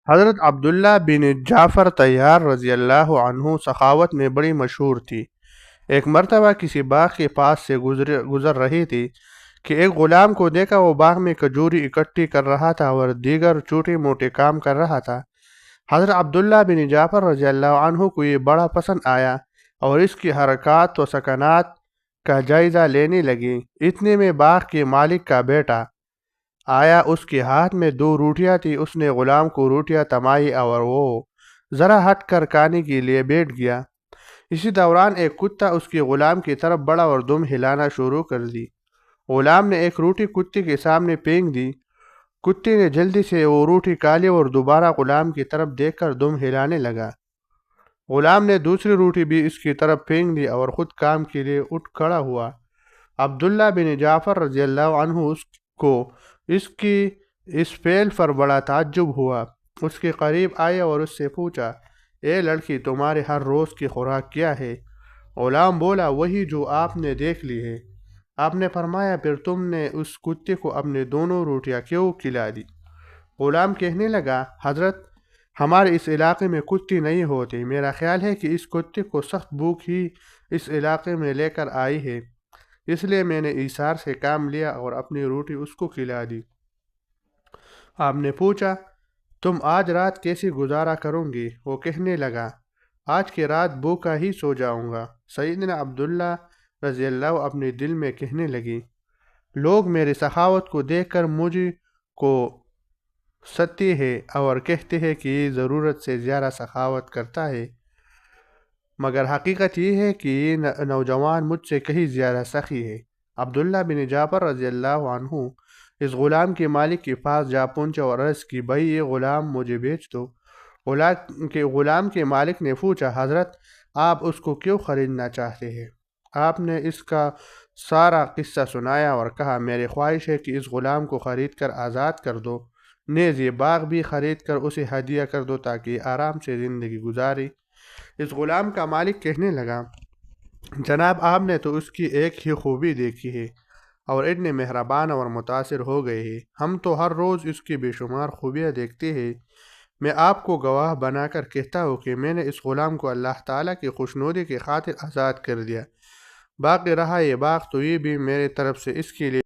حضرت عبداللہ بن جعفر طیار رضی اللہ عنہ سخاوت میں بڑی مشہور تھی۔ ایک مرتبہ کسی باغ کے پاس سے گزر رہی تھی کہ ایک غلام کو دیکھا، وہ باغ میں کھجوری اکٹھی کر رہا تھا اور دیگر چھوٹے موٹے کام کر رہا تھا۔ حضرت عبداللہ بن جعفر رضی اللہ عنہ کو یہ بڑا پسند آیا اور اس کی حرکات و سکنات کا جائزہ لینے لگی۔ اتنے میں باغ کے مالک کا بیٹا آیا، اس کے ہاتھ میں 2 روٹیاں تھی۔ اس نے غلام کو روٹیاں تمائی اور وہ ذرا ہٹ کر کھانے کے لیے بیٹھ گیا۔ اسی دوران ایک کتا اس کے غلام کی طرف بڑھا اور دم ہلانا شروع کر دی۔ غلام نے ایک روٹی کتے کے سامنے پھینک دی۔ کتے نے جلدی سے وہ روٹی کھا لی اور دوبارہ غلام کی طرف دیکھ کر دم ہلانے لگا۔ غلام نے دوسری روٹی بھی اس کی طرف پھینک دی اور خود کام کے لیے اٹھ کھڑا ہوا۔ عبداللہ بن جعفر رضی اللہ عنہ کو اس کی اس فعل پر بڑا تعجب ہوا۔ اس کے قریب آئے اور اس سے پوچھا، اے لڑکی، تمہارے ہر روز کی خوراک کیا ہے؟ غلام بولا، وہی جو آپ نے دیکھ لی ہے۔ آپ نے فرمایا، پھر تم نے اس کتے کو اپنی دونوں روٹیاں کیوں کھلا دی؟ غلام کہنے لگا، حضرت، ہمارے اس علاقے میں کتے نہیں ہوتے۔ میرا خیال ہے کہ اس کتے کو سخت بھوک ہی اس علاقے میں لے کر آئی ہے، اس لیے میں نے ایثار سے کام لیا اور اپنی روٹی اس کو کھلا دی۔ آپ نے پوچھا، تم آج رات کیسے گزارا کروں گی؟ وہ کہنے لگا، آج کی رات بھوکا ہی سو جاؤں گا۔ سیدنا عبداللہ رضی اللہ اپنے دل میں کہنے لگی، لوگ میری سخاوت کو دیکھ کر مجھ کو ستتے ہیں اور کہتے ہیں کہ یہ ضرورت سے زیادہ سخاوت کرتا ہے، مگر حقیقت یہ ہے کہ یہ نوجوان مجھ سے کہیں زیادہ سخی ہے۔ عبداللہ بن جعفر رضی اللہ عنہ اس غلام کے مالک کے پاس جا پہنچا اور عرض کی، بھائی، یہ غلام مجھے بیچ دو۔ غلام کے مالک نے پوچھا، حضرت، آپ اس کو کیوں خریدنا چاہتے ہیں؟ آپ نے اس کا سارا قصہ سنایا اور کہا، میری خواہش ہے کہ اس غلام کو خرید کر آزاد کر دو، نیز یہ باغ بھی خرید کر اسے ہدیہ کر دو تاکہ آرام سے زندگی گزارے۔ اس غلام کا مالک کہنے لگا، جناب، آپ نے تو اس کی ایک ہی خوبی دیکھی ہے اور اتنے مہربان اور متاثر ہو گئے ہیں، ہم تو ہر روز اس کی بے شمار خوبیاں دیکھتے ہیں۔ میں آپ کو گواہ بنا کر کہتا ہوں کہ میں نے اس غلام کو اللہ تعالیٰ کی خوشنودی کی خاطر آزاد کر دیا، باقی رہا یہ باغ تو یہ بھی میرے طرف سے اس کے لیے